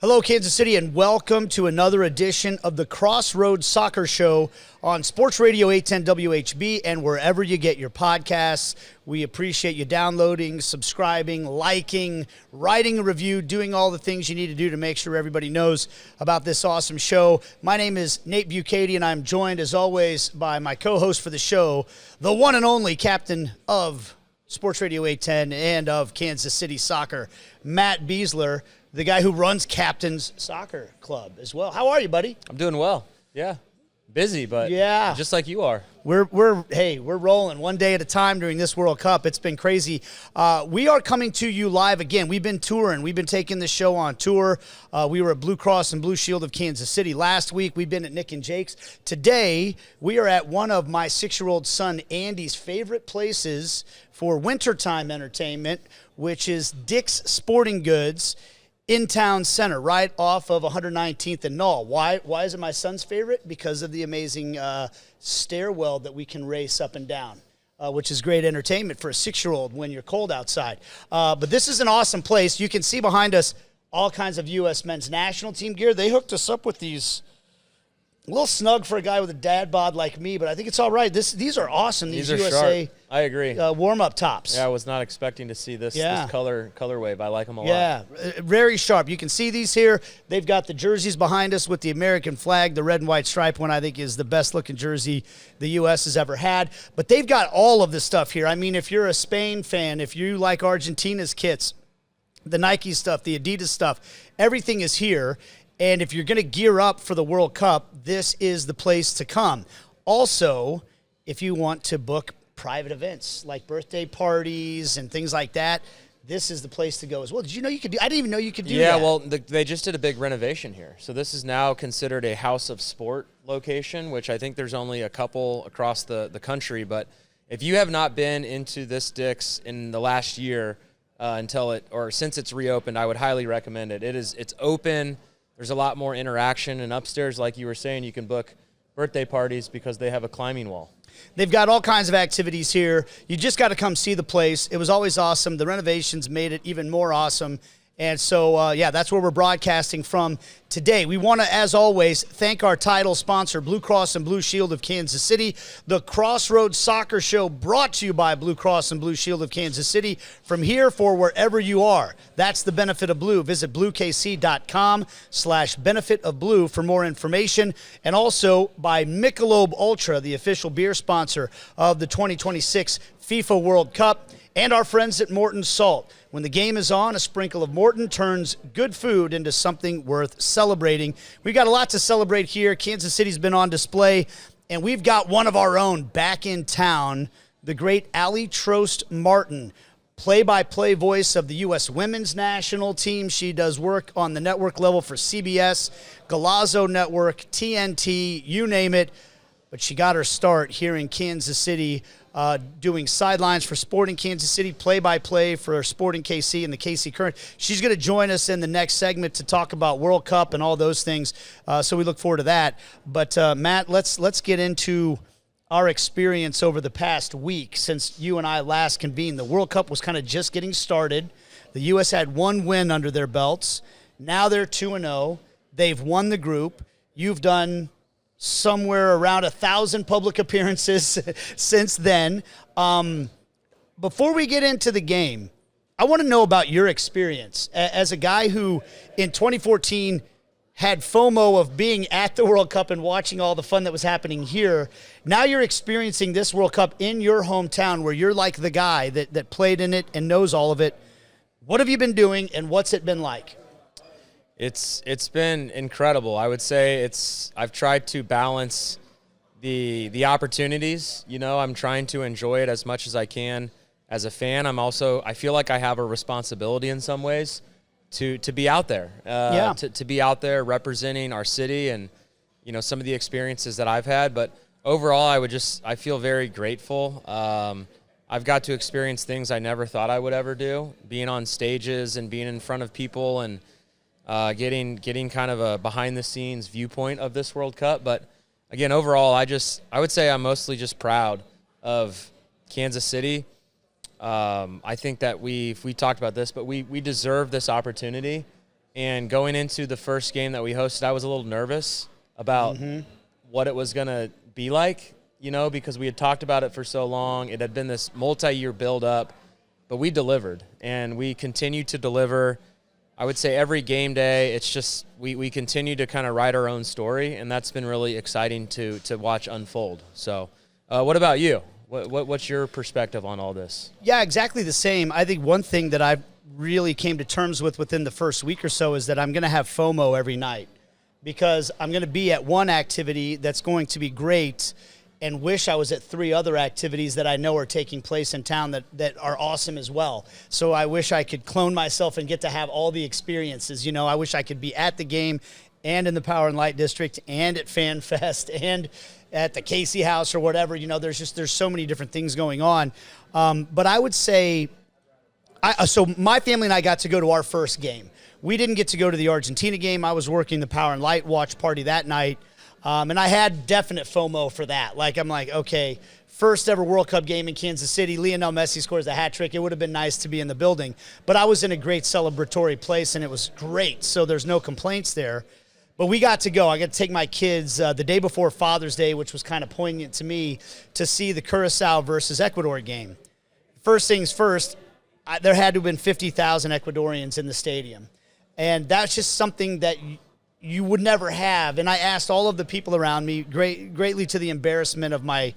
Hello, Kansas City, and welcome to another edition of the Crossroads Soccer Show on Sports Radio 810 WHB and wherever you get your podcasts. We appreciate you downloading, subscribing, liking, writing a review, doing all the things you need to do to make sure everybody knows about this awesome show. My name is Nate Bukaty, and I'm joined, as always, by my co-host for the show, the one and only captain of Sports Radio 810 and of Kansas City Soccer, Matt Besler, the guy who runs Captain's Soccer Club as well. How are you, buddy? I'm doing well. Yeah. Busy, but just like you are. We're rolling one day at a time during this World Cup. It's been crazy. We are coming to you live again. We've been touring. We've been taking the show on tour. We were at Blue Cross and Blue Shield of Kansas City last week. We've been at Nick and Jake's. Today, we are at one of my 6-year-old son Andy's favorite places for wintertime entertainment, which is Dick's Sporting Goods in Town Center, right off of 119th and Knoll. Why is it my son's favorite? Because of the amazing stairwell that we can race up and down, which is great entertainment for a 6-year-old when you're cold outside. But this is an awesome place. You can see behind us all kinds of U.S. men's national team gear. They hooked us up with these. A little snug for a guy with a dad bod like me, but I think it's all right. These are awesome. These are USA sharp. I agree. Warm-up tops. Yeah, I was not expecting to see this color wave. I like them a lot. Yeah, very sharp. You can see these here. They've got the jerseys behind us with the American flag, the red and white stripe one, I think is the best-looking jersey the U.S. has ever had. But they've got all of this stuff here. I mean, if you're a Spain fan, if you like Argentina's kits, the Nike stuff, the Adidas stuff, everything is here. And if you're going to gear up for the World Cup, this is the place to come. Also, if you want to book private events like birthday parties and things like that, this is the place to go as well. Did you know you could do? I didn't even know you could do that. Yeah, well, they just did a big renovation here. So this is now considered a House of Sport location, which I think there's only a couple across the country. But if you have not been into this Dick's in the last year since it's reopened, I would highly recommend it. It's open. There's a lot more interaction, and upstairs, like you were saying, you can book birthday parties because they have a climbing wall. They've got all kinds of activities here. You just got to come see the place. It was always awesome. The renovations made it even more awesome. And so, that's where we're broadcasting from today. We want to, as always, thank our title sponsor, Blue Cross and Blue Shield of Kansas City. The Crossroads Soccer Show brought to you by Blue Cross and Blue Shield of Kansas City. From here for wherever you are. That's the benefit of blue. Visit bluekc.com/benefit of blue for more information. And also by Michelob Ultra, the official beer sponsor of the 2026 FIFA World Cup. And our friends at Morton Salt. When the game is on, a sprinkle of Morton turns good food into something worth celebrating. We've got a lot to celebrate here. Kansas City's been on display, and we've got one of our own back in town, the great Aly Trost Martin, play-by-play voice of the U.S. women's national team. She does work on the network level for CBS, Galazzo Network, TNT, you name it. But she got her start here in Kansas City doing sidelines for Sporting Kansas City, play-by-play for Sporting KC and the KC Current. She's going to join us in the next segment to talk about World Cup and all those things, so we look forward to that. But, Matt, let's get into our experience over the past week since you and I last convened. The World Cup was kind of just getting started. The U.S. had one win under their belts. Now they're 2-0. They've won the group. You've done somewhere around 1,000 public appearances since then. Before we get into the game, I want to know about your experience as a guy who in 2014 had FOMO of being at the World Cup and watching all the fun that was happening here. Now you're experiencing this World Cup in your hometown where you're like the guy that played in it and knows all of it. What have you been doing and what's it been like? It's been incredible. I would say I've tried to balance the opportunities. You know, I'm trying to enjoy it as much as I can as a fan. I feel like I have a responsibility in some ways to be out there, to be out there representing our city and, you know, some of the experiences that I've had. But overall, I feel very grateful. I've got to experience things I never thought I would ever do, being on stages and being in front of people and getting kind of a behind-the-scenes viewpoint of this World Cup. But, again, overall, I would say I'm mostly just proud of Kansas City. I think that we talked about this, but we deserve this opportunity And going into the first game that we hosted, I was a little nervous about what it was going to be like, because we had talked about it for so long. It had been this multi-year build-up, but we delivered, and we continue to deliver. I would say every game day, it's just we continue to kind of write our own story, and that's been really exciting to watch unfold. So what about you? What's your perspective on all this? Yeah, exactly the same. I think one thing that I really came to terms with within the first week or so is that I'm going to have FOMO every night, because I'm going to be at one activity that's going to be great and wish I was at 3 other activities that I know are taking place in town that are awesome as well. So I wish I could clone myself and get to have all the experiences. I wish I could be at the game and in the Power and Light District and at Fan Fest and at the Casey House or whatever. There's so many different things going on. But I would say, so my family and I got to go to our first game. We didn't get to go to the Argentina game. I was working the Power and Light watch party that night. And I had definite FOMO for that. I'm like, okay, first ever World Cup game in Kansas City. Lionel Messi scores a hat trick. It would have been nice to be in the building. But I was in a great celebratory place, and it was great. So there's no complaints there. But we got to go. I got to take my kids the day before Father's Day, which was kind of poignant to me, to see the Curacao versus Ecuador game. First things first, there had to have been 50,000 Ecuadorians in the stadium. And that's just something that you would never have. And I asked all of the people around me, greatly to the embarrassment of my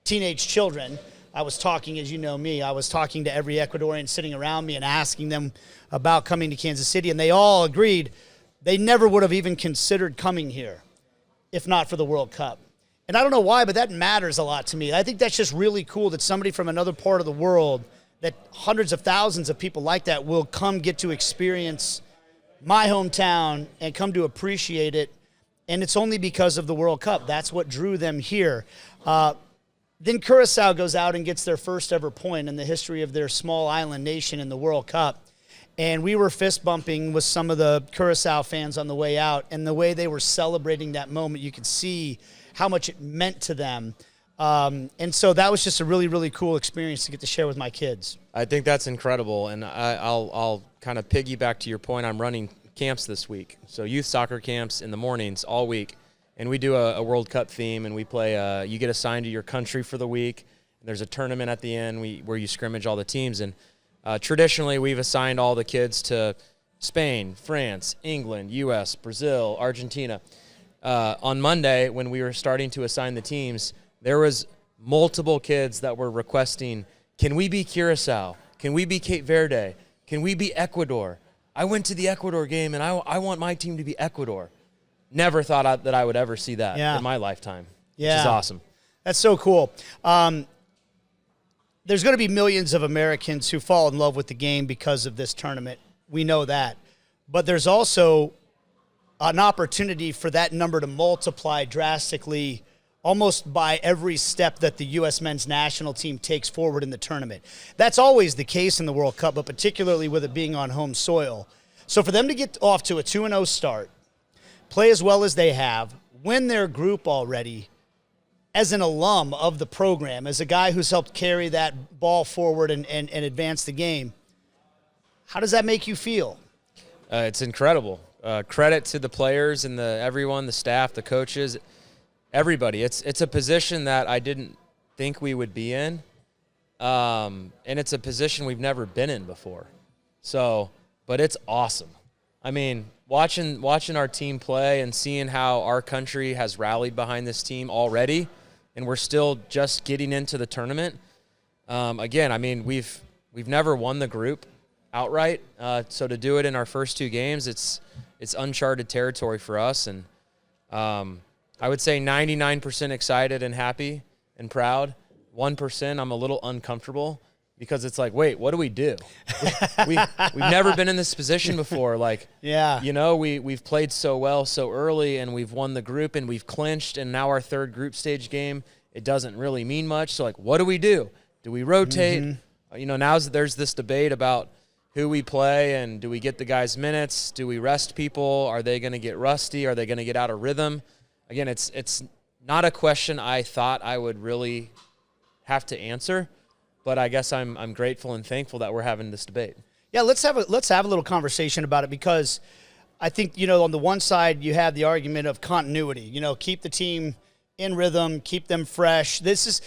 teenage children. I was talking, as you know me, I was talking to every Ecuadorian sitting around me and asking them about coming to Kansas City, and they all agreed they never would have even considered coming here if not for the World Cup. And I don't know why, but that matters a lot to me. I think that's just really cool that somebody from another part of the world, that hundreds of thousands of people like that will come get to experience my hometown and come to appreciate it, and it's only because of the World Cup. That's what drew them here. Then Curacao goes out and gets their first ever point in the history of their small island nation in the World Cup, and we were fist bumping with some of the Curacao fans on the way out, and the way they were celebrating that moment, you could see how much it meant to them. And so that was just a really, really cool experience to get to share with my kids. I think that's incredible, and I'll kind of piggyback to your point. I'm running camps this week, so youth soccer camps in the mornings all week, and we do a World Cup theme, and we play. You get assigned to your country for the week. There's a tournament at the end where you scrimmage all the teams, and traditionally we've assigned all the kids to Spain, France, England, U.S., Brazil, Argentina. On Monday, when we were starting to assign the teams, there was multiple kids that were requesting, can we be Curacao? Can we be Cape Verde? Can we be Ecuador? I went to the Ecuador game, and I want my team to be Ecuador. Never thought that I would ever see that in my lifetime, which is awesome. That's so cool. There's going to be millions of Americans who fall in love with the game because of this tournament. We know that. But there's also an opportunity for that number to multiply drastically almost by every step that the U.S. men's national team takes forward in the tournament. That's always the case in the World Cup, but particularly with it being on home soil. So for them to get off to a 2-0 start, play as well as they have, win their group already, as an alum of the program, as a guy who's helped carry that ball forward and advance the game, how does that make you feel? It's incredible. Credit to the players and everyone, the staff, the coaches, everybody. It's a position that I didn't think we would be in, and it's a position we've never been in before. So, but it's awesome. I mean, watching our team play and seeing how our country has rallied behind this team already, and we're still just getting into the tournament. Again, I mean, we've never won the group outright, so to do it in our first 2 games, it's uncharted territory for us, and I would say 99% excited and happy and proud. 1% I'm a little uncomfortable because it's like, wait, what do we do? We've never been in this position before. Like, we've played so well so early, and we've won the group, and we've clinched, and now our 3rd group stage game, it doesn't really mean much. So, like, what do we do? Do we rotate? Mm-hmm. Now there's this debate about who we play and do we get the guys minutes? Do we rest people? Are they going to get rusty? Are they going to get out of rhythm? Again, it's not a question I thought I would really have to answer, but I guess I'm grateful and thankful that we're having this debate. Yeah, let's have a little conversation about it, because I think, on the one side, you have the argument of continuity, keep the team in rhythm, keep them fresh. This is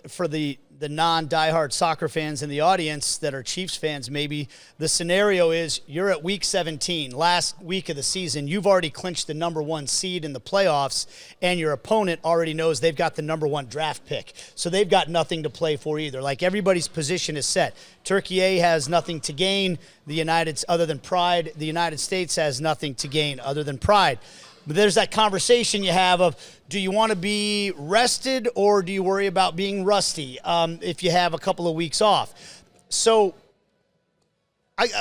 for the non-diehard soccer fans in the audience that are Chiefs fans. Maybe the scenario is you're at week 17, last week of the season. You've already clinched the number 1 seed in the playoffs, and your opponent already knows they've got the number 1 draft pick. So they've got nothing to play for either. Like, everybody's position is set. Turkey has nothing to gain other than pride. The United States has nothing to gain other than pride. But there's that conversation you have of, do you want to be rested or do you worry about being rusty if you have a couple of weeks off? So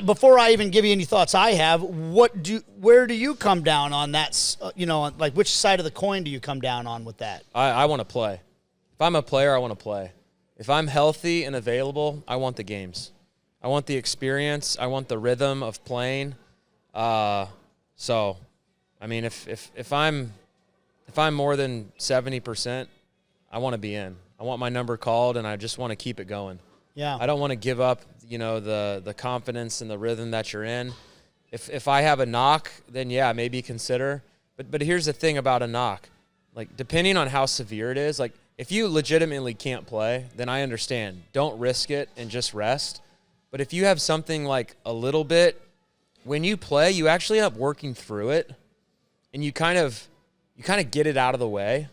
before I even give you any thoughts I have, where do you come down on that? Like, which side of the coin do you come down on with that? I want to play. If I'm a player, I want to play. If I'm healthy and available, I want the games. I want the experience. I want the rhythm of playing. I mean, if I'm more than 70%, I want to be in. I want my number called, and I just want to keep it going. Yeah. I don't want to give up, the confidence and the rhythm that you're in. If I have a knock, then yeah, maybe consider. But here's the thing about a knock. Like, depending on how severe it is, like, if you legitimately can't play, then I understand. Don't risk it and just rest. But if you have something like a little bit, when you play, you actually end up working through it. And you kind of get it out of the way.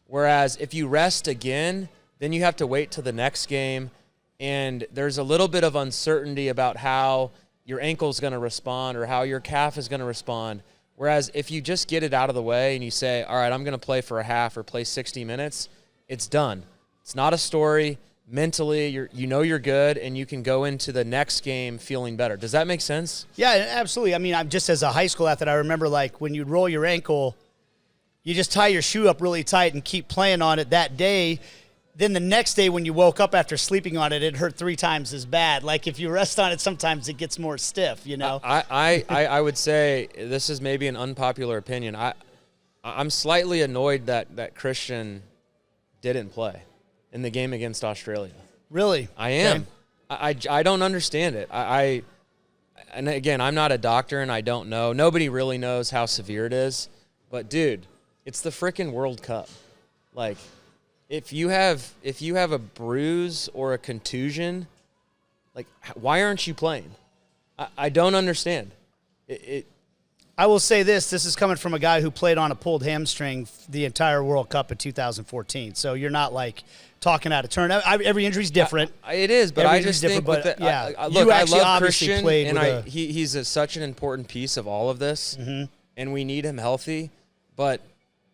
Whereas if you rest again, then you have to wait till the next game, and there's a little bit of uncertainty about how your ankle's going to respond or how your calf is going to respond. Whereas if you just get it out of the way and you say, all right, I'm going to play for a half or play 60 minutes, it's done. It's not a story. Mentally, you're good, and you can go into the next game feeling better. Does that make sense? Yeah, absolutely. I mean, I'm just as a high school athlete, I remember, like, when you'd roll your ankle, you just tie your shoe up really tight and keep playing on it that day. Then the next day when you woke up after sleeping on it, it hurt 3 times as bad. Like, if you rest on it, sometimes it gets more stiff, I would say this is maybe an unpopular opinion. I'm slightly annoyed that Christian didn't play in the game against Australia. Really? I am. Okay. I don't understand it. And again, I'm not a doctor and I don't know. Nobody really knows how severe it is. But dude, it's the freaking World Cup. Like, if you have a bruise or a contusion, like, why aren't you playing? I don't understand. I will say this is coming from a guy who played on a pulled hamstring the entire World Cup in 2014. So you're not, like, talking out of turn. Every injury's different. It is, but I just think look, I love Christian, and he's such an important piece of all of this, and we need him healthy. But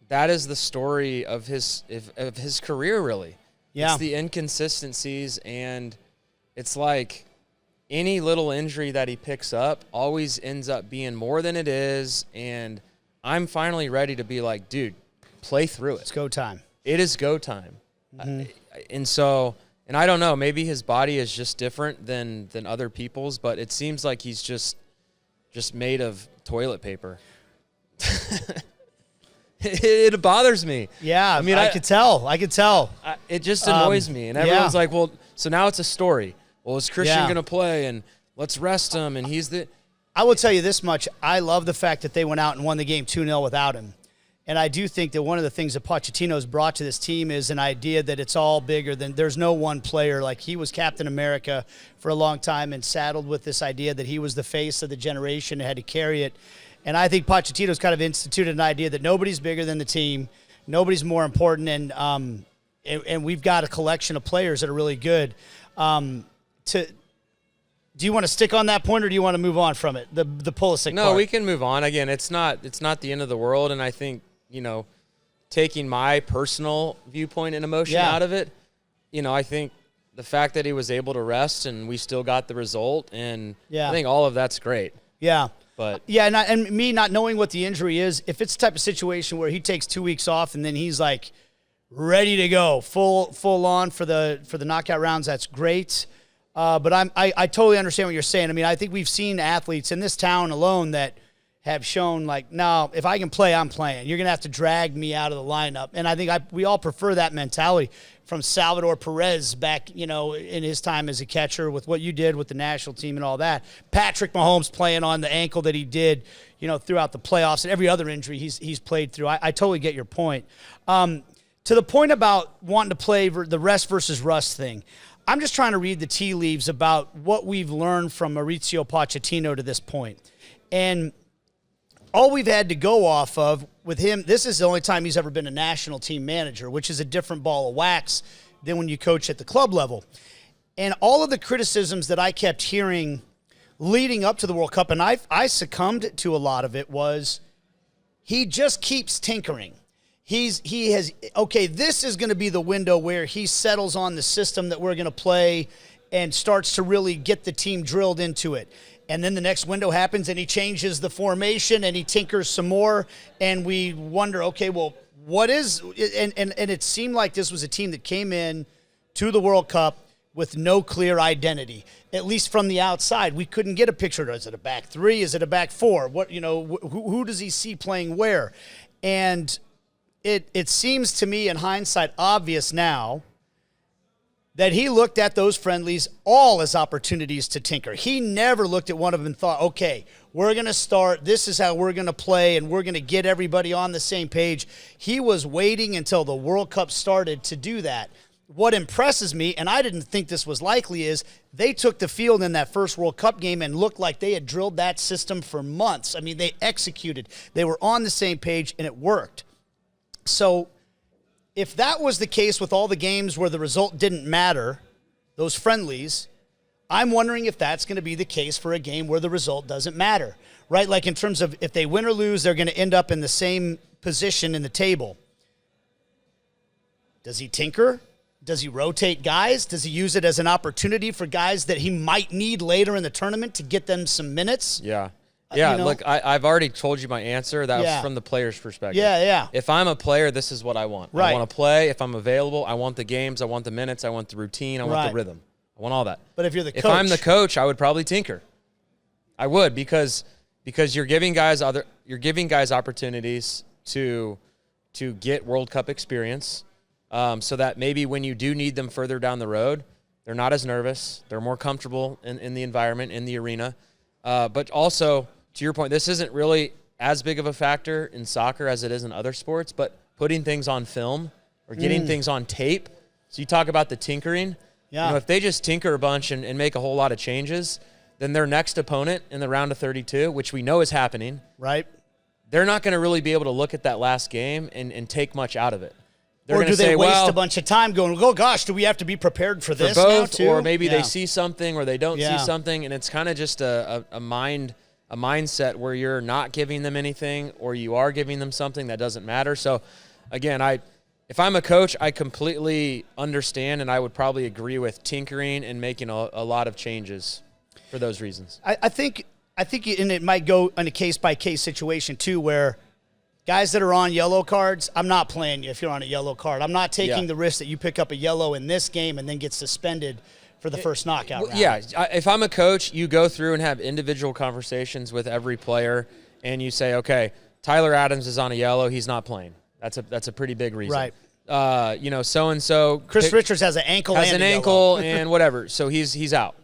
that is the story of his career, really. Yeah. It's the inconsistencies, and it's like any little injury that he picks up always ends up being more than it is, and I'm finally ready to be like, dude, play through it. It's go time. It is go time. And I don't know, maybe his body is just different than other people's, but it seems like he's just made of toilet paper. It bothers me. Yeah, I mean, I could tell. It just annoys me, and everyone's like, well, so now it's a story. Well, is Christian going to play, and let's rest him, and he's the... I will tell you this much. I love the fact that they went out and won the game 2-0 without him. And I do think that one of the things that Pochettino's brought to this team is an idea that it's all bigger than there's no one player. Like, he was Captain America for a long time and saddled with this idea that he was the face of the generation and had to carry it. And I think Pochettino's kind of instituted an idea that nobody's bigger than the team, nobody's more important, and we've got a collection of players that are really good. Do you want to stick on that point, or do you want to move on from it? The Pulisic No, part? we can move on. Again, it's not the end of the world, and I think, taking my personal viewpoint and emotion out of it, I think the fact that he was able to rest and we still got the result, and I think all of that's great. Yeah. But and me not knowing what the injury is, if it's the type of situation where he takes 2 weeks off and then he's like ready to go full on for the knockout rounds, that's great. But I totally understand what you're saying. I mean, I think we've seen athletes in this town alone that have shown like, no, if I can play, I'm playing. You're going to have to drag me out of the lineup. And I think we all prefer that mentality from Salvador Perez back, in his time as a catcher with what you did with the national team and all that. Patrick Mahomes playing on the ankle that he did, throughout the playoffs and every other injury he's played through. I totally get your point. To the point about wanting to play the rest versus rust thing, I'm just trying to read the tea leaves about what we've learned from Mauricio Pochettino to this point. And all we've had to go off of with him, this is the only time he's ever been a national team manager, which is a different ball of wax than when you coach at the club level. And all of the criticisms that I kept hearing leading up to the World Cup, and I succumbed to a lot of it, was he just keeps tinkering. He has, this is going to be the window where he settles on the system that we're going to play and starts to really get the team drilled into it. And then the next window happens and he changes the formation and he tinkers some more. And we wonder, what is – and it seemed like this was a team that came in to the World Cup with no clear identity, at least from the outside. We couldn't get a picture. Is it a back three? Is it a back four? What who does he see playing where? And it seems to me in hindsight obvious now that he looked at those friendlies all as opportunities to tinker. He never looked at one of them and thought, okay, we're going to start, this is how we're going to play, and we're going to get everybody on the same page. He was waiting until the World Cup started to do that. What impresses me, and I didn't think this was likely, is they took the field in that first World Cup game and looked like they had drilled that system for months. I mean, they executed. They were on the same page, and it worked. So if that was the case with all the games where the result didn't matter, those friendlies, I'm wondering if that's going to be the case for a game where the result doesn't matter, right? Like in terms of if they win or lose, they're going to end up in the same position in the table. Does he tinker? Does he rotate guys? Does he use it as an opportunity for guys that he might need later in the tournament to get them some minutes? Yeah. Yeah, look, I've already told you my answer. That was from the player's perspective. Yeah. If I'm a player, this is what I want. Right. I want to play. If I'm available, I want the games. I want the minutes. I want the routine. I want the rhythm. I want all that. But if you're the coach. If I'm the coach, I would probably tinker. I would because you're giving guys opportunities to get World Cup experience, so that maybe when you do need them further down the road, they're not as nervous. They're more comfortable in the environment, in the arena. But also, to your point, this isn't really as big of a factor in soccer as it is in other sports, but putting things on film or getting things on tape. So you talk about the tinkering. Yeah. If they just tinker a bunch and make a whole lot of changes, then their next opponent in the round of 32, which we know is happening, right? They're not going to really be able to look at that last game and take much out of it. Or do they waste a bunch of time going, oh, gosh, do we have to be prepared for this both, now, too? Or maybe they see something or they don't see something, and it's kind of just a mindset where you're not giving them anything or you are giving them something that doesn't matter. So, again, if I'm a coach, I completely understand, and I would probably agree with tinkering and making a lot of changes for those reasons. I think, and it might go in a case-by-case situation, too, where guys that are on yellow cards, I'm not playing you if you're on a yellow card. I'm not taking the risk that you pick up a yellow in this game and then get suspended for the first knockout round. Yeah, if I'm a coach, you go through and have individual conversations with every player, and you say, okay, Tyler Adams is on a yellow, he's not playing. That's a pretty big reason. Right. So-and-so. Chris Richards has an ankle and whatever, so he's out.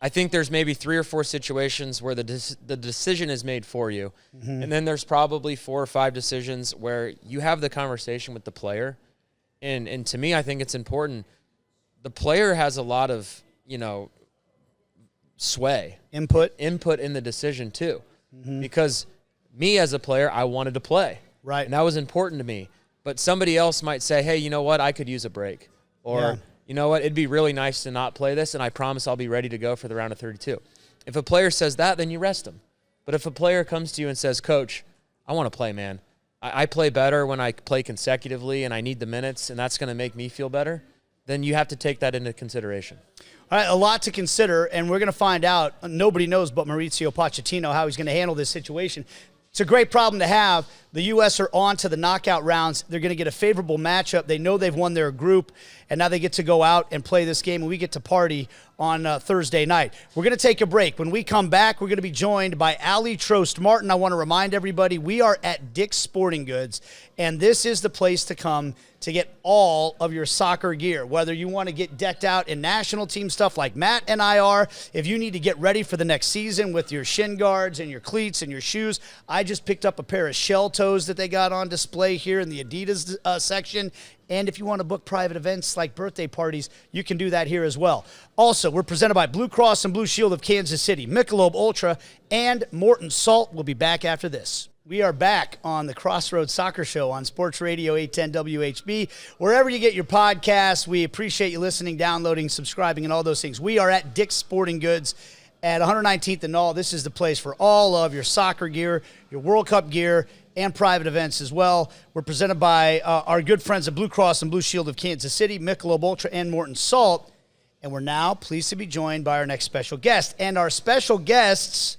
I think there's maybe 3 or 4 situations where the decision is made for you, and then there's probably 4 or 5 decisions where you have the conversation with the player, and to me, I think it's important. The player has a lot of, sway. Input in the decision, too. Because me as a player, I wanted to play. Right. And that was important to me. But somebody else might say, hey, you know what? I could use a break. Or, you know what? It'd be really nice to not play this, and I promise I'll be ready to go for the round of 32. If a player says that, then you rest him. But if a player comes to you and says, Coach, I want to play, man. I play better when I play consecutively, and I need the minutes, and that's going to make me feel better, then you have to take that into consideration. All right, a lot to consider, and we're going to find out. Nobody knows but Mauricio Pochettino how he's going to handle this situation. It's a great problem to have. The U.S. are on to the knockout rounds. They're going to get a favorable matchup. They know they've won their group, and now they get to go out and play this game, and we get to party on Thursday night. We're going to take a break. When we come back, we're going to be joined by Aly Trost. Martin, I want to remind everybody, we are at Dick's Sporting Goods, and this is the place to come to get all of your soccer gear. Whether you want to get decked out in national team stuff like Matt and I are, if you need to get ready for the next season with your shin guards and your cleats and your shoes. I just picked up a pair of shell toes that they got on display here in the Adidas section. And if you want to book private events like birthday parties, you can do that here as well. Also, we're presented by Blue Cross and Blue Shield of Kansas City, Michelob Ultra, and Morton Salt. We'll be back after this. We are back on the Crossroads Soccer Show on Sports Radio 810 WHB. Wherever you get your podcasts, we appreciate you listening, downloading, subscribing, and all those things. We are at Dick's Sporting Goods at 119th and Knoll. This is the place for all of your soccer gear, your World Cup gear, and private events as well. We're presented by our good friends at Blue Cross and Blue Shield of Kansas City, Michelob Ultra, and Morton Salt. And we're now pleased to be joined by our next special guest. And our special guests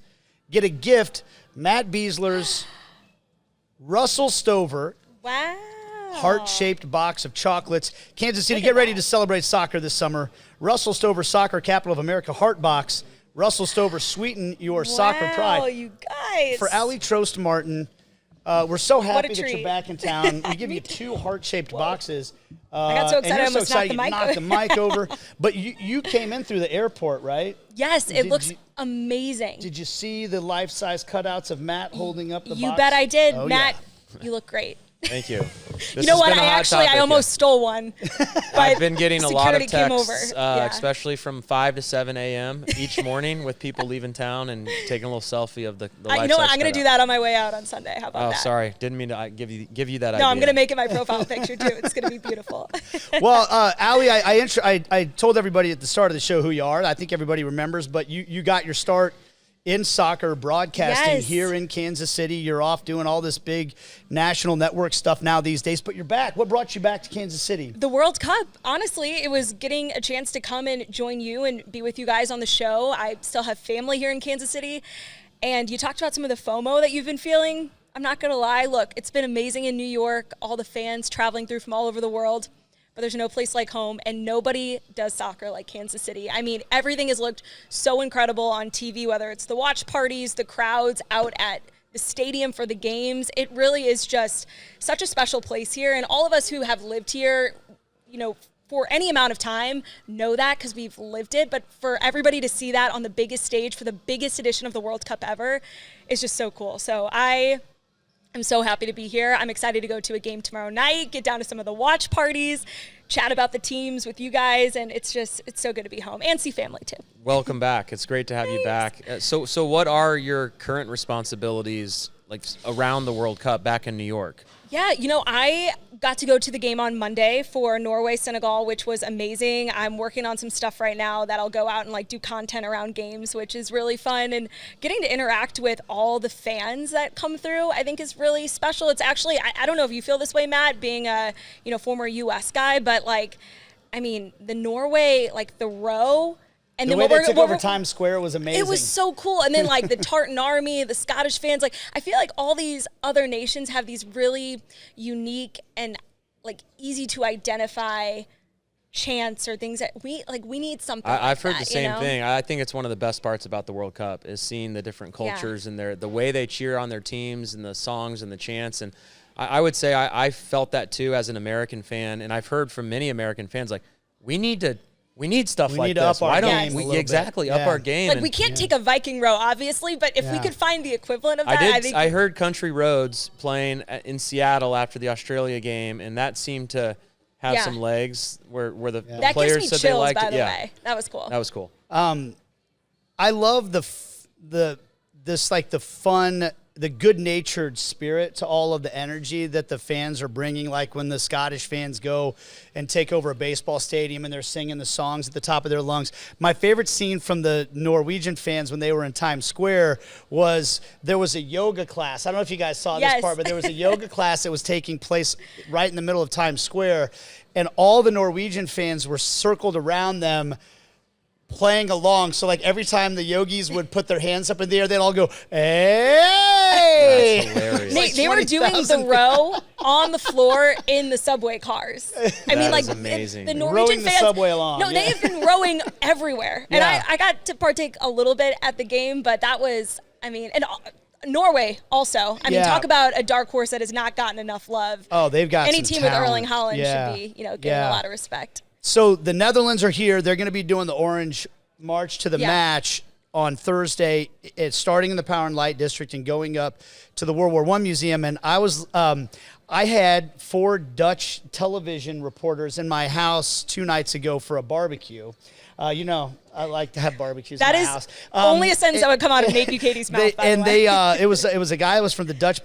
get a gift, Matt Besler's Russell Stover heart-shaped box of chocolates. Kansas City, get ready to celebrate soccer this summer. Russell Stover Soccer Capital of America Heart Box. Russell Stover, sweeten your soccer pride. Wow, you guys. For Aly Trost Martin, we're so happy that treat. you're back in town. We give you two heart-shaped boxes. I got so excited I almost knocked the mic over. But you came in through the airport, right? Yes, it looks amazing. Did you see the life-size cutouts of Matt holding up the box? You bet I did. Oh, Matt, you look great. Thank you. You know what? I almost stole one. But I've been getting a lot of security came texts, over. especially from 5 to 7 a.m. each morning with people leaving town and taking a little selfie of the life-size You know what? I'm going to cutout. do that on my way out on Sunday. How about that? Oh, sorry. Didn't mean to give you that idea. No, I'm going to make it my profile picture, too. It's going to be beautiful. Well, Aly, I told everybody at the start of the show who you are. I think everybody remembers, but you got your start in soccer broadcasting here in Kansas City. You're off doing all this big national network stuff now these days, but you're back. What brought you back to Kansas City? The World Cup. Honestly, it was getting a chance to come and join you and be with you guys on the show. I still have family here in Kansas City, and you talked about some of the FOMO that you've been feeling. I'm not going to lie. Look, it's been amazing in New York, all the fans traveling through from all over the world. But there's no place like home, and nobody does soccer like Kansas City. I mean, everything has looked so incredible on TV, whether it's the watch parties, the crowds out at the stadium for the games. It really is just such a special place here, and all of us who have lived here, you know, for any amount of time know that because we've lived it. But for everybody to see that on the biggest stage for the biggest edition of the World Cup ever is just so cool. So I'm so happy to be here. I'm excited to go to a game tomorrow night, get down to some of the watch parties, chat about the teams with you guys, and it's so good to be home and see family too. Welcome back. It's great to have you back. So what are your current responsibilities like around the World Cup back in New York? Yeah, you know, I got to go to the game on Monday for Norway-Senegal, which was amazing. I'm working on some stuff right now that I'll go out and do content around games, which is really fun. And getting to interact with all the fans that come through, I think is really special. It's actually, I don't know if you feel this way, Matt, being a former U.S. guy, but the Norway, the row. And the way they took over Times Square was amazing. It was so cool. And then the Tartan Army, the Scottish fans, I feel like all these other nations have these really unique and easy to identify chants or things that we need something. I've heard the same thing. I think it's one of the best parts about the World Cup is seeing the different cultures and the way they cheer on their teams and the songs and the chants. And I would say I felt that too as an American fan. And I've heard from many American fans we need stuff like this. Why don't we up our game? We can't take a Viking row, obviously, but if we could find the equivalent of that, I heard Country Roads playing in Seattle after the Australia game, and that seemed to have some legs where the that players gives me said chills, they liked by it. the way. That was cool. That was cool. I love the fun, the good-natured spirit to all of the energy that the fans are bringing, like when the Scottish fans go and take over a baseball stadium and they're singing the songs at the top of their lungs. My favorite scene from the Norwegian fans when they were in Times Square was there was a yoga class. I don't know if you guys saw this part, but there was a yoga class that was taking place right in the middle of Times Square, and all the Norwegian fans were circled around them playing along. So like every time the yogis would put their hands up in the air, they'd all go, hey! That's hilarious. Nate, they were doing the row on the floor in the subway cars. I mean, like, is amazing. the Norwegian Rowing the fans. subway along, No, yeah. they have been rowing everywhere. And Yeah. I got to partake a little bit at the game, but that was, I mean, and Norway also. I mean, Yeah. talk about a dark horse that has not gotten enough love. Oh, they've got Any some team with talent. Erling Haaland Yeah. should be, getting a lot of respect. So the Netherlands are here. They're going to be doing the Orange March to the Yeah. match on Thursday. It's starting in the Power and Light District and going up to the World War I Museum. And I had 4 Dutch television reporters in my house 2 nights ago for a barbecue. I like to have barbecues That in my is house. only a sentence that would come out of Nate Bukaty's mouth, by the way. It was a guy that was from the Dutch,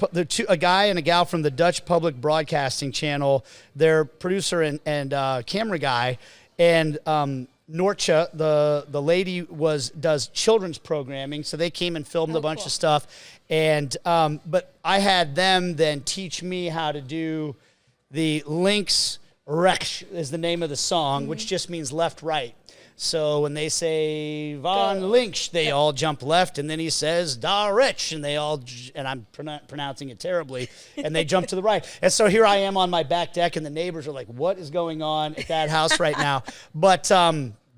a guy and a gal from the Dutch Public Broadcasting Channel, their producer and camera guy, and Nortje, the lady does children's programming, so they came and filmed a bunch cool. of stuff, and but I had them then teach me how to do the Links Rechts is the name of the song, which just means left right. So when they say Van Links, they all jump left, and then he says Da Rich, and they all, and I'm pronouncing it terribly, and they jump to the right. And so here I am on my back deck, and the neighbors are like, what is going on at that house right now? But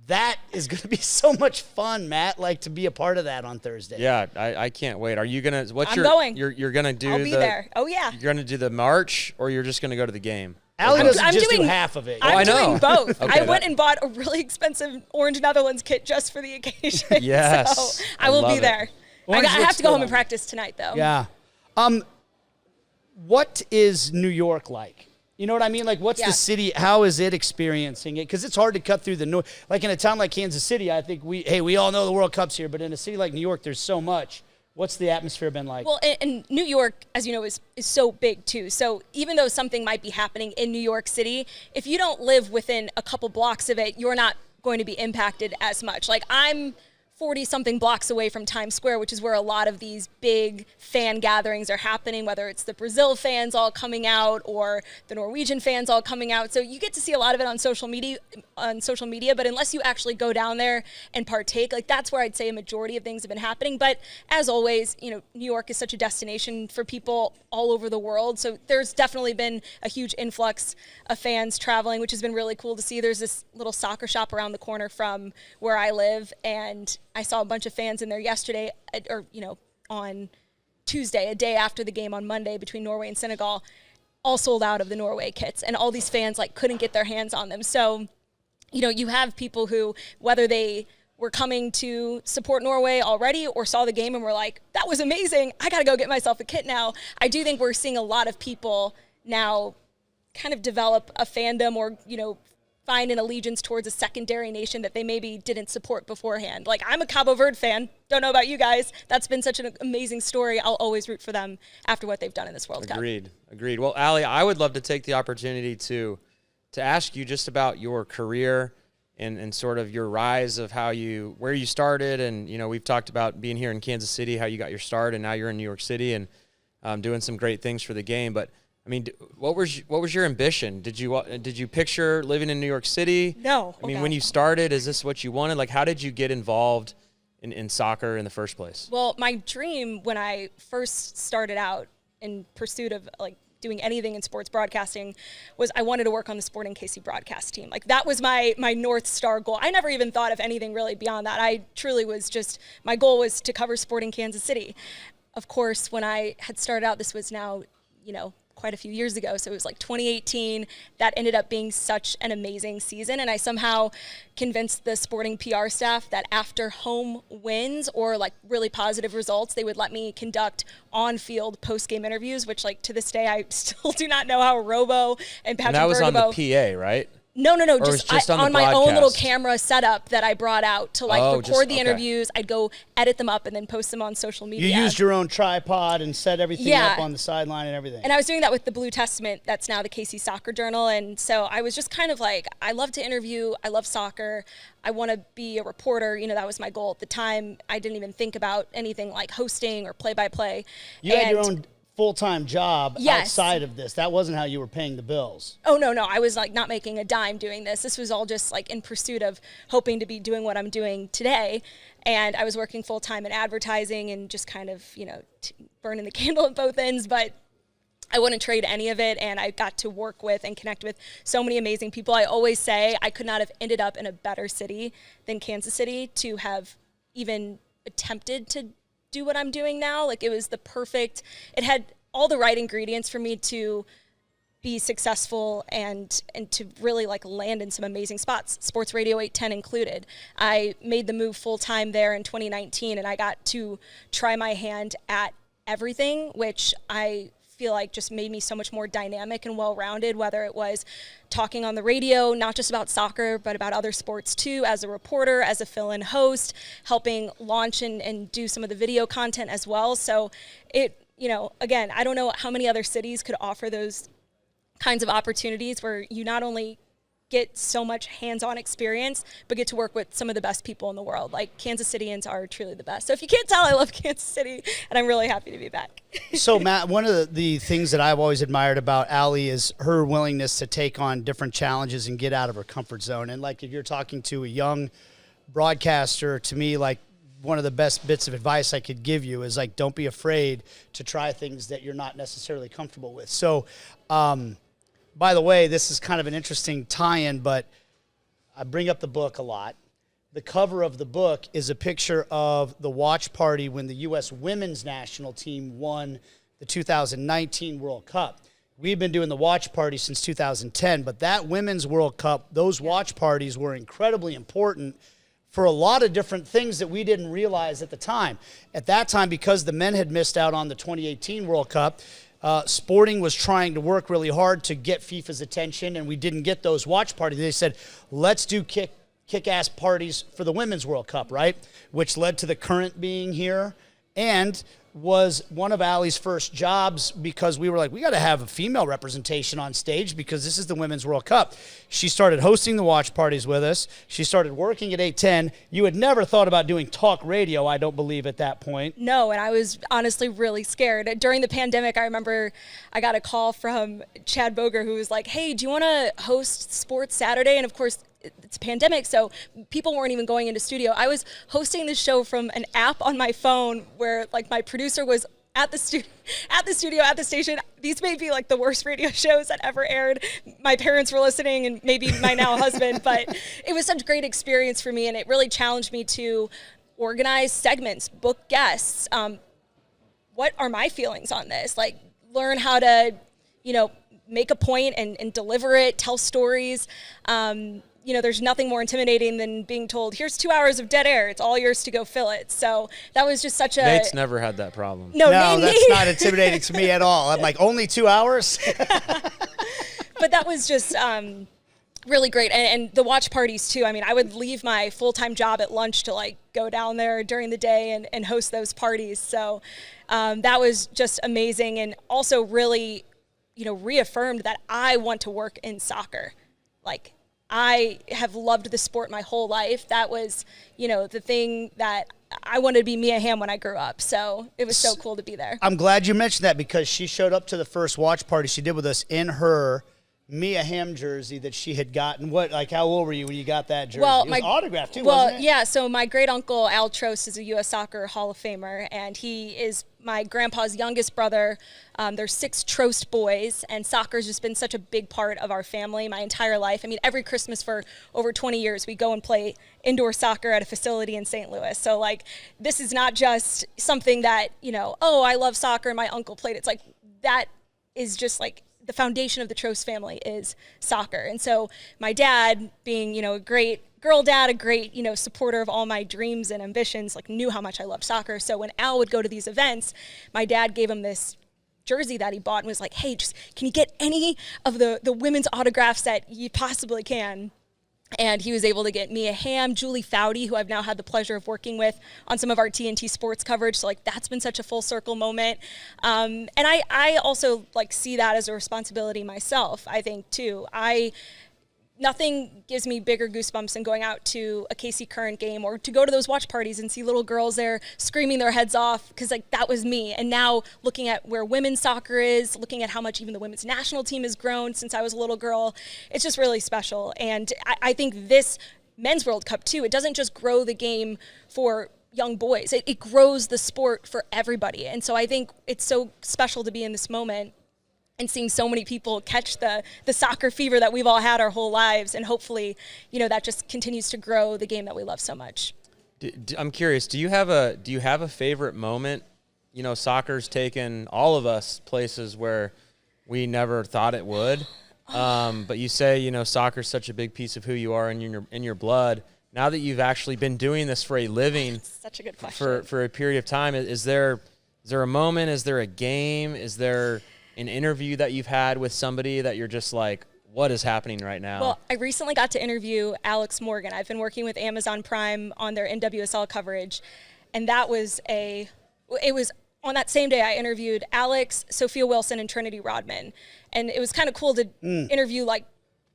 that is going to be so much fun, Matt, like to be a part of that on Thursday. Yeah, I can't wait. Are you gonna? I'm going. You're gonna do? I'll be there. Oh yeah. You're gonna do the march, or you're just gonna go to the game? Aly doesn't I'm just do doing- half of it. I'm I know. doing both. Okay, I went and bought a really expensive Orange Netherlands kit just for the occasion. Yes, So I will I be love there. it. Orange I have looks to go good home on and you. practice tonight, though. Yeah. What is New York like? You know what I mean? Like, what's Yeah. the city? How is it experiencing it? Because it's hard to cut through the noise. Like in a town like Kansas City, I think we all know the World Cup's here, but in a city like New York, there's so much. What's the atmosphere been like? Well, and New York, as you know, is so big too. So even though something might be happening in New York City, if you don't live within a couple blocks of it, you're not going to be impacted as much. Like I'm 40-something blocks away from Times Square, which is where a lot of these big fan gatherings are happening, whether it's the Brazil fans all coming out or the Norwegian fans all coming out. So you get to see a lot of it on social media, but unless you actually go down there and partake, like that's where I'd say a majority of things have been happening. But as always, New York is such a destination for people all over the world. So there's definitely been a huge influx of fans traveling, which has been really cool to see. There's this little soccer shop around the corner from where I live, and I saw a bunch of fans in there yesterday, on Tuesday, a day after the game on Monday between Norway and Senegal, all sold out of the Norway kits, and all these fans couldn't get their hands on them. So, you have people who, whether they were coming to support Norway already or saw the game and were like, that was amazing, I got to go get myself a kit now. I do think we're seeing a lot of people now kind of develop a fandom or, find an allegiance towards a secondary nation that they maybe didn't support beforehand. Like, I'm a Cabo Verde fan. Don't know about you guys. That's been such an amazing story. I'll always root for them after what they've done in this World Cup. Agreed. Well, Aly, I would love to take the opportunity to ask you just about your career and sort of your rise of where you started. And, we've talked about being here in Kansas City, how you got your start, and now you're in New York City and doing some great things for the game. But I mean, what was your ambition? Did you picture living in New York City? No. I mean, when you started, is this what you wanted? Like, how did you get involved in soccer in the first place? Well, my dream when I first started out in pursuit of doing anything in sports broadcasting was I wanted to work on the Sporting KC broadcast team. Like that was my North Star goal. I never even thought of anything really beyond that. I truly was my goal was to cover Sporting Kansas City. Of course, when I had started out, this was now, quite a few years ago. So it was 2018. That ended up being such an amazing season. And I somehow convinced the Sporting PR staff that after home wins or really positive results, they would let me conduct on-field post-game interviews, which to this day, I still do not know how Robo and Patrick And that was Bergamo, on the PA, right? No. Just on the my own little broadcast? camera setup that I brought out to record the interviews. I'd go edit them up and then post them on social media. You used your own tripod and set everything up on the sideline and everything. And I was doing that with the Blue Testament, that's now the KC Soccer Journal. And so I was just kind of I love to interview. I love soccer. I want to be a reporter. That was my goal at the time. I didn't even think about anything like hosting or play-by-play. You had your own full-time job Yes. outside of this. That wasn't how you were paying the bills. Oh, no. I was like not making a dime doing this. This was all just like in pursuit of hoping to be doing what I'm doing today. And I was working full-time in advertising and just kind of, burning the candle at both ends. But I wouldn't trade any of it, and I got to work with and connect with so many amazing people. I always say I could not have ended up in a better city than Kansas City to have even attempted to do what I'm doing now. Like, it was it had all the right ingredients for me to be successful and to really like land in some amazing spots, Sports Radio 810 included. I made the move full-time there in 2019, and I got to try my hand at everything, which I feel like just made me so much more dynamic and well-rounded, whether it was talking on the radio, not just about soccer, but about other sports too, as a reporter, as a fill-in host, helping launch and do some of the video content as well. So it, again, I don't know how many other cities could offer those kinds of opportunities where you not only get so much hands-on experience, but get to work with some of the best people in the world. Like, Kansas Cityans are truly the best. So if you can't tell, I love Kansas City, and I'm really happy to be back. So, Matt, one of the things that I've always admired about Aly is her willingness to take on different challenges and get out of her comfort zone. And, like, if you're talking to a young broadcaster, to me, like, one of the best bits of advice I could give you is, like, don't be afraid to try things that you're not necessarily comfortable with. So, by the way, this is kind of an interesting tie-in, but I bring up the book a lot. The cover of the book is a picture of the watch party when the U.S. women's national team won the 2019 World Cup. We've been doing the watch party since 2010, but that Women's World Cup, those watch parties were incredibly important for a lot of different things that we didn't realize at the time. At that time, because the men had missed out on the 2018 World Cup, Sporting was trying to work really hard to get FIFA's attention, and we didn't get those watch parties. They said, let's do kick-ass parties for the Women's World Cup, right? Which led to the current being here and was one of Aly's first jobs because we were like, we got to have a female representation on stage because this is the Women's World Cup. She started hosting the watch parties with us. She started working at 810. You had never thought about doing talk radio, I don't believe, at that point. No, and I was honestly really scared. During the pandemic, I remember I got a call from Chad Boger who was like, hey, do you want to host Sports Saturday? And of course, it's a pandemic, so people weren't even going into studio. I was hosting the show from an app on my phone where, like, my producer was at the studio, at the station. These may be, like, the worst radio shows that ever aired. My parents were listening, and maybe my now husband, but it was such a great experience for me, and it really challenged me to organize segments, book guests. What are my feelings on this? Like, learn how to, make a point and deliver it, tell stories. There's nothing more intimidating than being told, here's 2 hours of dead air. It's all yours to go fill it. So that was just such a... Nate's never had that problem. No, that's not intimidating to me at all. I'm like, only 2 hours? But that was just really great. And the watch parties, too. I mean, I would leave my full-time job at lunch to, like, go down there during the day and host those parties. So that was just amazing and also really, reaffirmed that I want to work in soccer. Like, I have loved the sport my whole life. That was, the thing that I wanted to be Mia Hamm when I grew up. So it was so cool to be there. I'm glad you mentioned that because she showed up to the first watch party she did with us in her Mia Hamm jersey that she had gotten. How old were you when you got that jersey? Well, it was autographed too, wasn't it? Yeah. So my great uncle Aly Trost is a U.S. Soccer Hall of Famer, and he is my grandpa's youngest brother. There's 6 Trost boys, and soccer's just been such a big part of our family my entire life. I mean, every Christmas for over 20 years, we go and play indoor soccer at a facility in St. Louis. So, like, this is not just something that, I love soccer and my uncle played. It's like, that is just like, the foundation of the Trost family is soccer. And so my dad, being, a great girl dad, a great, supporter of all my dreams and ambitions, like, knew how much I loved soccer. So when Al would go to these events, my dad gave him this jersey that he bought and was like, hey, can you get any of the women's autographs that you possibly can? And he was able to get Mia Hamm, Julie Foudy, who I've now had the pleasure of working with on some of our TNT sports coverage. So, like, that's been such a full circle moment. And I also, like, see that as a responsibility myself, I think, too. I nothing gives me bigger goosebumps than going out to a KC Current game or to go to those watch parties and see little girls there screaming their heads off because like that was me. And now looking at where women's soccer is, looking at how much even the women's national team has grown since I was a little girl, it's just really special. And I think this Men's World Cup too, it doesn't just grow the game for young boys. It grows the sport for everybody. And so I think it's so special to be in this moment and seeing so many people catch the soccer fever that we've all had our whole lives. And hopefully, that just continues to grow the game that we love so much. I'm curious, do you have a favorite moment? Soccer's taken all of us places where we never thought it would. But you say, soccer's such a big piece of who you are in your blood. Now that you've actually been doing this for a living, That's such a good question. for a period of time, is there a moment? Is there a game? Is there an interview that you've had with somebody that you're just like, what is happening right now? Well, I recently got to interview Alex Morgan. I've been working with Amazon Prime on their NWSL coverage, and it was on that same day I interviewed Alex, Sophia Wilson, and Trinity Rodman. And it was kind of cool to interview like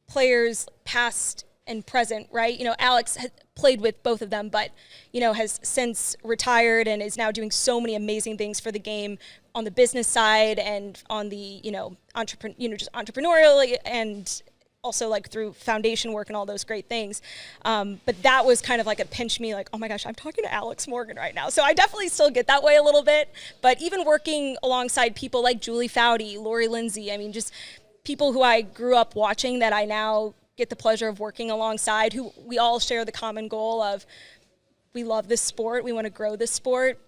players past and present, right? Alex had played with both of them, but, has since retired and is now doing so many amazing things for the game on the business side and on the, just entrepreneurially and also like through foundation work and all those great things. But that was kind of like a pinch me, like, oh my gosh, I'm talking to Alex Morgan right now. So I definitely still get that way a little bit, but even working alongside people like Julie Foudy, Lori Lindsay, just people who I grew up watching that I now get the pleasure of working alongside, who we all share the common goal of we love this sport, we want to grow this sport.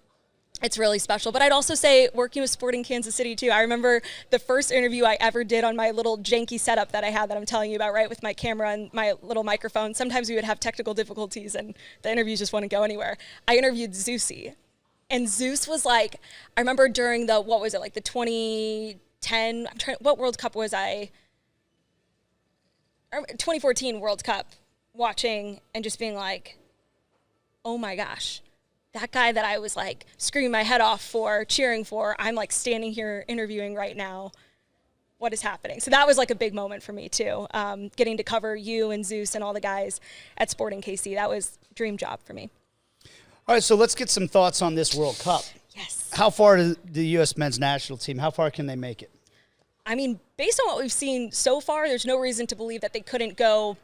It's really special. But I'd also say working with Sporting Kansas City too. I remember the first interview I ever did on my little janky setup that I had that I'm telling you about, right, with my camera and my little microphone. Sometimes we would have technical difficulties and the interviews just wouldn't go anywhere. I interviewed Zeusy. And Zeus was like, I remember during the 2010, what World Cup was I? 2014 World Cup, watching and just being like, oh my gosh, that guy that I was like screaming my head off for, cheering for, I'm like standing here interviewing right now. What is happening? So that was like a big moment for me too. Getting to cover you and Zeus and all the guys at Sporting KC, that was a dream job for me. All right, so let's get some thoughts on this World Cup. Yes. How far does the U.S. men's national team, how far can they make it? Based on what we've seen so far, there's no reason to believe that they couldn't go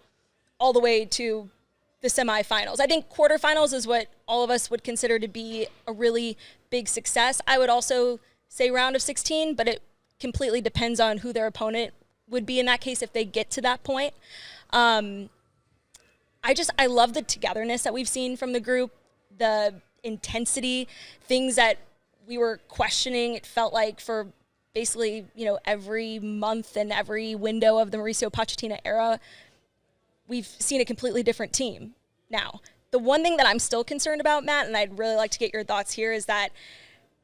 all the way to the semifinals. I think quarterfinals is what all of us would consider to be a really big success. I would also say round of 16, but it completely depends on who their opponent would be in that case if they get to that point. I love the togetherness that we've seen from the group, the intensity, things that we were questioning, it felt like for basically, every month and every window of the Mauricio Pochettino era, we've seen a completely different team now. The one thing that I'm still concerned about, Matt, and I'd really like to get your thoughts here, is that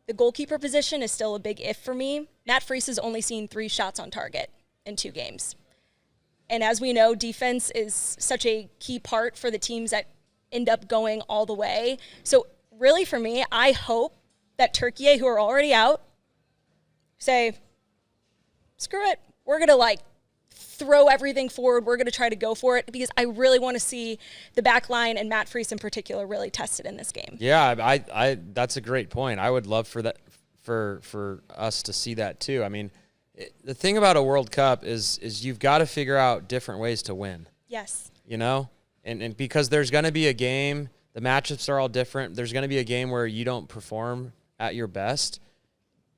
the goalkeeper position is still a big if for me. Matt Freese has only seen 3 shots on target in 2 games. And as we know, defense is such a key part for the teams that end up going all the way. So really for me, I hope that Turkey, who are already out, say, screw it. We're going to throw everything forward. We're going to try to go for it because I really want to see the back line and Matt Freese in particular really tested in this game. Yeah, I that's a great point. I would love for that for us to see that too. The thing about a World Cup is you've got to figure out different ways to win. Yes. And because there's going to be a game, the matchups are all different. There's going to be a game where you don't perform at your best.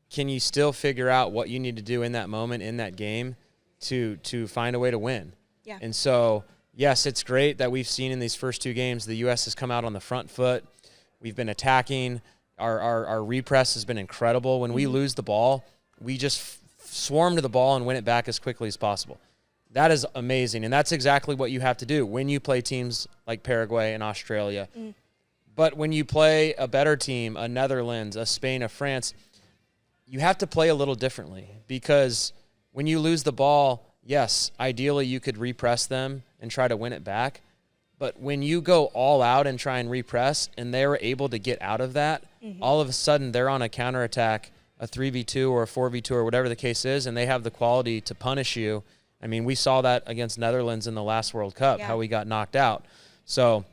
Can you still figure out what you need to do in that moment, in that game, to find a way to win? Yeah. And so, yes, it's great that we've seen in these first 2 games the U.S. has come out on the front foot. We've been attacking. Our repress has been incredible. When we lose the ball, we just swarm to the ball and win it back as quickly as possible. That is amazing, and that's exactly what you have to do when you play teams like Paraguay and Australia. But when you play a better team, a Netherlands, a Spain, a France, you have to play a little differently because when you lose the ball, yes, ideally you could repress them and try to win it back. But when you go all out and try and repress and they're able to get out of that, all of a sudden they're on a counterattack, a 3v2 or a 4v2 or whatever the case is, and they have the quality to punish you I mean, we saw that against Netherlands in the last World Cup, how we got knocked out. So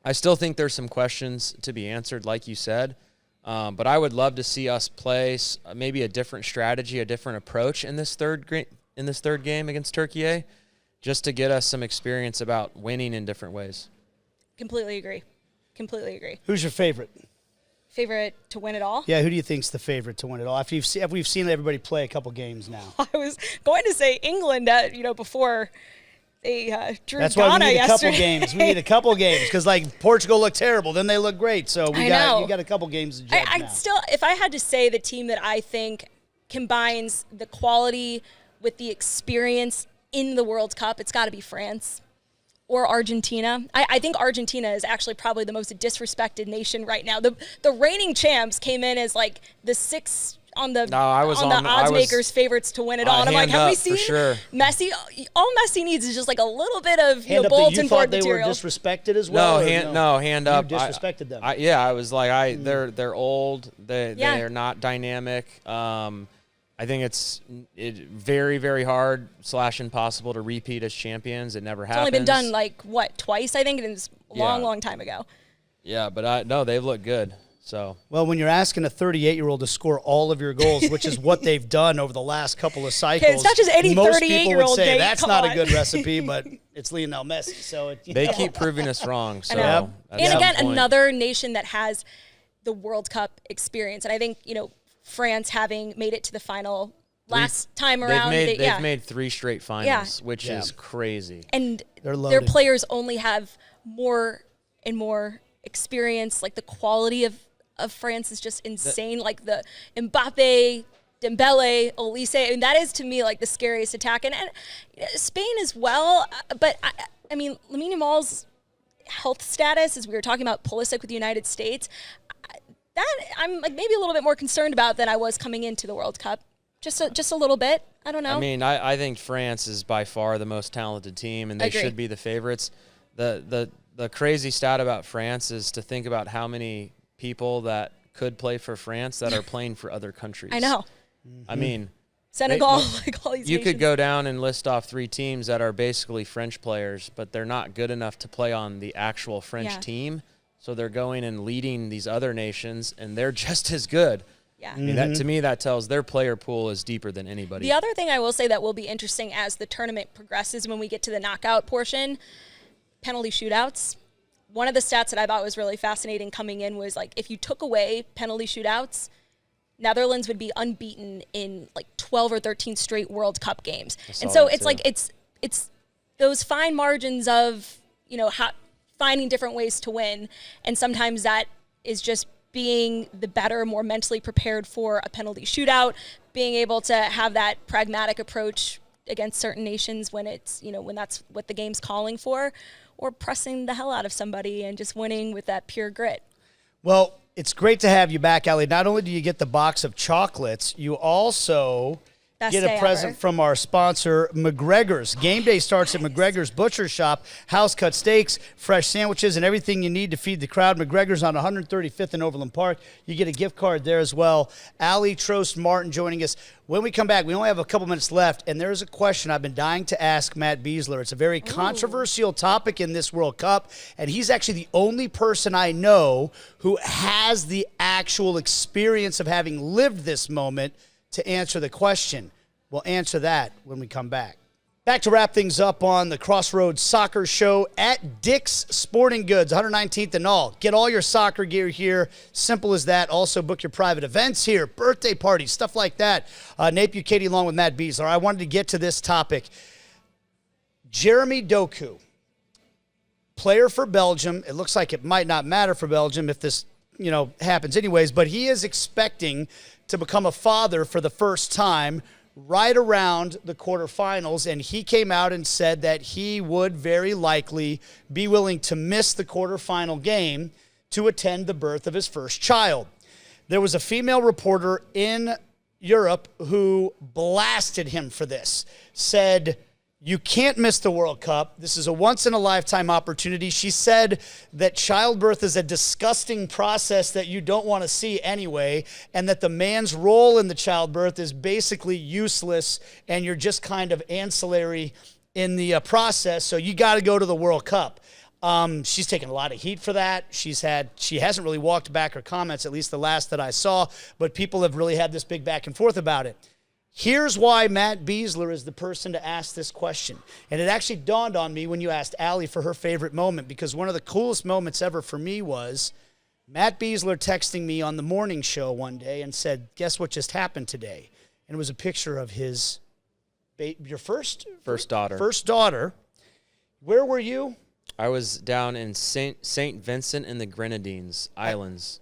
I still think there's some questions to be answered, like you said. But I would love to see us play maybe a different strategy, a different approach in this third game against Turkey, just to get us some experience about winning in different ways. Completely agree. Who's your favorite? Favorite to win it all? Yeah, who do you think's the favorite to win it all? After we've seen everybody play a couple games now. I was going to say England, before they drew That's Ghana why we need yesterday. a couple games. We need a couple games because, like, Portugal looked terrible. Then they look great. So you got a couple games to judge now. Still, if I had to say the team that I think combines the quality with the experience in the World Cup, it's got to be France or Argentina. I think Argentina is actually probably the most disrespected nation right now. The reigning champs came in as like the sixth on the odds makers favorites to win it all. And I'm like, have we seen Messi? All Messi needs is just like a little bit of bulletin board material. You thought they were disrespected as well? Hand up. You disrespected them. I was like, they're old. They're not dynamic. I think it's very, very hard / impossible to repeat as champions. It never happens. It's only been done twice, I think. It was a long time ago. Yeah, but they've looked good. So well, when you're asking a 38-year-old to score all of your goals, which is what they've done over the last couple of cycles, okay, it's not just any 38-year-old. Most people would say that's not a good recipe, but it's Lionel Messi. So they keep proving us wrong. So and again, another nation that has the World Cup experience, and I think France having made it to the final last time around. They've made 3 straight finals, which is crazy. And their players only have more and more experience. Like the quality of France is just insane. Like the Mbappe, Dembele, Olise. I mean, that is to me like the scariest attack. And Spain as well. But I mean, Lamine Yamal's health status, as we were talking about Pulisic with the United States, that I'm like maybe a little bit more concerned about than I was coming into the World Cup. Just a little bit. I don't know. I mean, I think France is by far the most talented team, and they should be the favorites. The crazy stat about France is to think about how many people that could play for France that are playing for other countries. I know. I mean, Senegal, like all these you nations. could go down and list off 3 teams that are basically French players, but they're not good enough to play on the actual French team. So they're going and leading these other nations, and they're just as good. Yeah. I mean, to me, that tells their player pool is deeper than anybody. The other thing I will say that will be interesting as the tournament progresses when we get to the knockout portion, penalty shootouts. One of the stats that I thought was really fascinating coming in was like if you took away penalty shootouts, Netherlands would be unbeaten in like 12 or 13 straight World Cup games. And so it's like it's those fine margins of, finding different ways to win. And sometimes that is just being the better, more mentally prepared for a penalty shootout, being able to have that pragmatic approach against certain nations when it's, when that's what the game's calling for, or pressing the hell out of somebody and just winning with that pure grit. Well, it's great to have you back, Aly. Not only do you get the box of chocolates, you also get a present from our sponsor, McGregor's. Game day starts at McGregor's Butcher Shop. House-cut steaks, fresh sandwiches, and everything you need to feed the crowd. McGregor's on 135th in Overland Park. You get a gift card there as well. Aly Trost Martin joining us. When we come back, we only have a couple minutes left, and there's a question I've been dying to ask Matt Besler. It's a very controversial topic in this World Cup, and he's actually the only person I know who has the actual experience of having lived this moment to answer the question. We'll answer that when we come back. Back to wrap things up on the Crossroads Soccer Show at Dick's Sporting Goods, 119th and all. Get all your soccer gear here. Simple as that. Also book your private events here, birthday parties, stuff like that. Nate Bukaty along with Matt Besler. I wanted to get to this topic. Jeremy Doku, player for Belgium. It looks like it might not matter for Belgium if this happens anyways, but he is expecting to become a father for the first time right around the quarterfinals, and he came out and said that he would very likely be willing to miss the quarterfinal game to attend the birth of his first child. There was a female reporter in Europe who blasted him for this, said, You can't miss the World Cup. This is a once-in-a-lifetime opportunity. She said that childbirth is a disgusting process that you don't want to see anyway, and that the man's role in the childbirth is basically useless, and you're just kind of ancillary in the process, so you got to go to the World Cup. She's taken a lot of heat for that. She hasn't really walked back her comments, at least the last that I saw, but people have really had this big back and forth about it. Here's why Matt Besler is the person to ask this question. And it actually dawned on me when you asked Aly for her favorite moment, because one of the coolest moments ever for me was Matt Besler texting me on the morning show one day and said, guess what just happened today? And it was a picture of your first daughter. First daughter. Where were you? I was down in St. Vincent and the Grenadines Islands.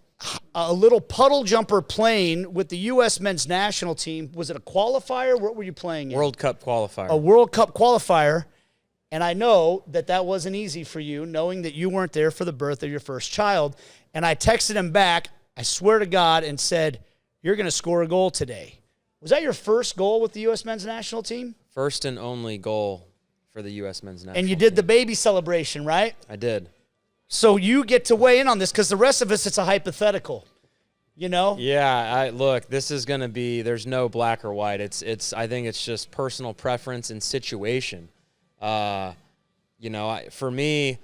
A little puddle jumper plane with the U.S. men's national team. Was it a qualifier? What were you playing in? World Cup qualifier. A World Cup qualifier. And I know that wasn't easy for you, knowing that you weren't there for the birth of your first child. And I texted him back, I swear to God, and said, you're going to score a goal today. Was that your first goal with the U.S. men's national team? First and only goal for the U.S. men's national team. And you did the baby celebration, right? I did. So you get to weigh in on this, because the rest of us, it's a hypothetical, you know? Yeah, look, this is going to be, there's no black or white. I think it's just personal preference and situation. For me,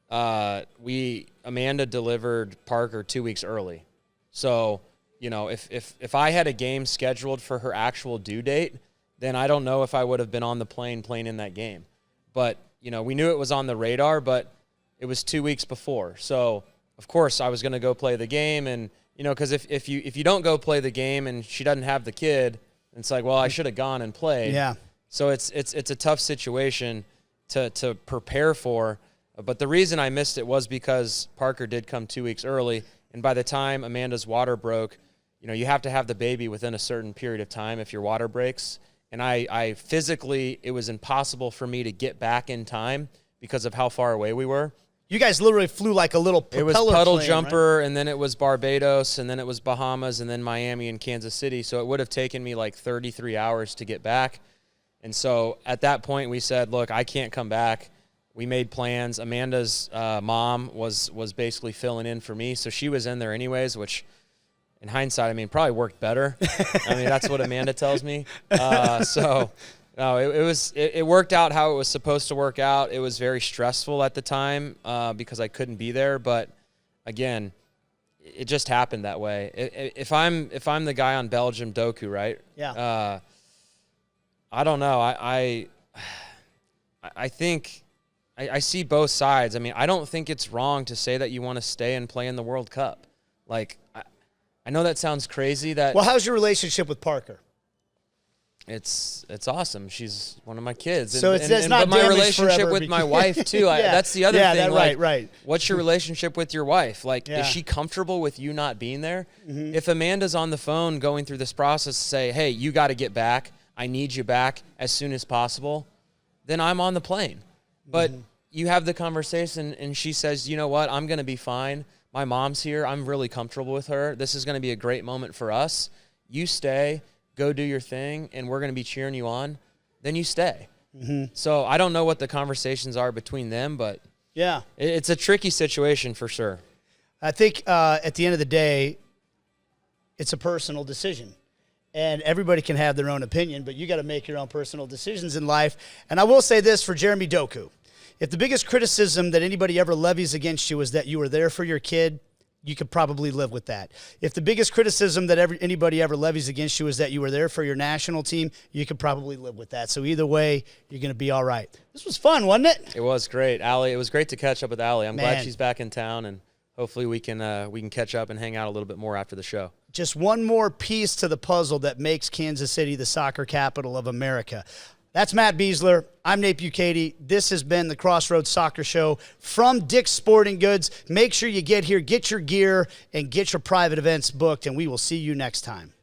Amanda delivered Parker 2 weeks early. So, if I had a game scheduled for her actual due date, then I don't know if I would have been on the plane playing in that game. But, we knew it was on the radar, but it was 2 weeks before. So, of course, I was going to go play the game. And, because if you don't go play the game and she doesn't have the kid, it's like, well, I should have gone and played. Yeah. So it's a tough situation to prepare for. But the reason I missed it was because Parker did come 2 weeks early. And by the time Amanda's water broke, you have to have the baby within a certain period of time if your water breaks. And I physically, it was impossible for me to get back in time because of how far away we were. You guys literally flew like a little propeller plane. It was puddle plane, jumper, right? and then it was Barbados, and then it was Bahamas, and then Miami and Kansas City. So it would have taken me like 33 hours to get back. And so at that point we said, look, I can't come back. We made plans. Amanda's mom was basically filling in for me. So she was in there anyways, which in hindsight, probably worked better. That's what Amanda tells me. No, it worked out how it was supposed to work out. It was very stressful at the time because I couldn't be there. But again, it just happened that way. If I'm the guy on Belgium Doku, right? Yeah. I don't know. I think I see both sides. I don't think it's wrong to say that you want to stay and play in the World Cup. Like, I know that sounds crazy. Well, how's your relationship with Parker? It's awesome. She's one of my kids. So it's not but my damaged relationship forever with my wife too. Yeah. That's the other thing. Right. What's your relationship with your wife? Like, Yeah. is she comfortable with you not being there? Mm-hmm. If Amanda's on the phone going through this process, say, hey, you got to get back. I need you back as soon as possible. Then I'm on the plane. But you have the conversation, and she says, you know what? I'm going to be fine. My mom's here. I'm really comfortable with her. This is going to be a great moment for us. You stay. Go do your thing, and we're going to be cheering you on, then you stay. Mm-hmm. So I don't know what the conversations are between them, but yeah, it's a tricky situation for sure. I think at the end of the day, it's a personal decision. And everybody can have their own opinion, but you got to make your own personal decisions in life. And I will say this for Jeremy Doku. If the biggest criticism that anybody ever levies against you is that you were there for your kid, you could probably live with that. If the biggest criticism that anybody ever levies against you is that you were there for your national team, you could probably live with that. So either way, you're going to be all right. This was fun, wasn't it? It was great, Aly. It was great to catch up with Aly. I'm glad she's back in town, and hopefully we can catch up and hang out a little bit more after the show. Just one more piece to the puzzle that makes Kansas City the soccer capital of America. That's Matt Besler. I'm Nate Bukaty. This has been the Crossroads Soccer Show from Dick's Sporting Goods. Make sure you get here, get your gear, and get your private events booked, and we will see you next time.